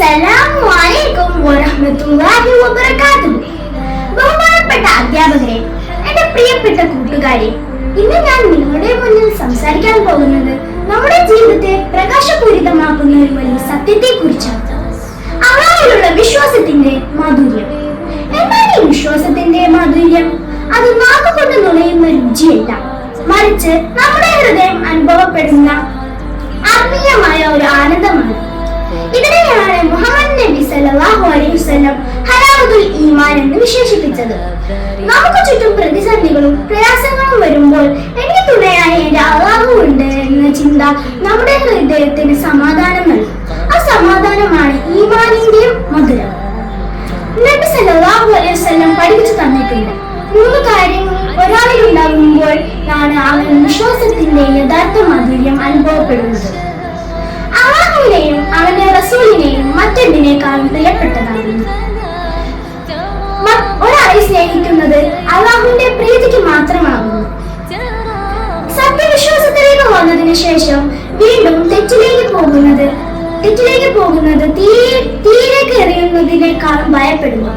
അസ്സലാമു അലൈക്കും വറഹ്മത്തുള്ളാഹി വബറകാതുഹു. ബഹുമാനപ്പെട്ട അധ്യാപകരെ, എന്റെ പ്രിയപ്പെട്ട കൂട്ടുകാരെ, ഇന്ന് ഞാൻ നിങ്ങളുടെ മുന്നിൽ സംസാരിക്കാൻ പോകുന്നത് നമ്മുടെ ജീവിതത്തെ പ്രകാശപൂരിതമാക്കുന്ന ഒരു വലിയ സത്യത്തെ കുറിച്ചാണ്. അള്ളാഹുവിലുള്ള വിശ്വാസത്തിന്റെ മാധുര്യം. എന്താണ് ഈ വിശ്വാസത്തിന്റെ മാധുര്യം? അത് നാക്കുകൊണ്ട് നുണയുന്ന രുചിയല്ല, മറിച്ച് നമ്മുടെ ഹൃദയം അനുഭവപ്പെടുന്ന ആത്മീയമായ ഒരു ആനന്ദമാണ്. ഇതിനെയാണ് മുഹമ്മദ് നബി സല്ലല്ലാഹു അലൈഹി വസല്ലം ഹലാവത്തുൽ ഈമാൻ എന്ന് വിശേഷിപ്പിച്ചത്. നമുക്ക് ചുറ്റും പ്രതിസന്ധികളും പ്രയാസങ്ങളും വരുമ്പോൾ എനിക്ക് തുണയായി എന്റെ അല്ലാഹു ഉണ്ട് എന്ന ചിന്ത നമ്മുടെ ഹൃദയത്തിന് സമാധാനം നൽകും. ആ സമാധാനമാണ് ഈമാനിന്റെയും മധുരം. നബി സല്ലല്ലാഹു അലൈഹി വസല്ലം പഠിപ്പിച്ചു തന്നിട്ടുണ്ട്. 3 കാര്യങ്ങൾ ഒരാളിലുണ്ടാകുമ്പോൾ ആണ് അവൻ വിശ്വാസത്തിന്റെ യഥാർത്ഥ മാധുര്യം അനുഭവപ്പെടുന്നത്. അല്ലാഹുവിനെയും അവന്റെ റസൂലിനെയും മറ്റെന്തിനേക്കാളും പ്രിയപ്പെട്ടതാകുന്നു. ഒരാളെ സ്നേഹിക്കുന്നത് അല്ലാഹുവിന്റെ പ്രീതിക്ക് മാത്രമാകുന്നു. സത്യവിശ്വാസത്തിലേക്ക് വന്നതിന് ശേഷം വീണ്ടും തെറ്റിലേക്ക് പോകുന്നത് തീയിലേക്ക് എറിയുന്നതിനേക്കാളും ഭയപ്പെടുന്നു.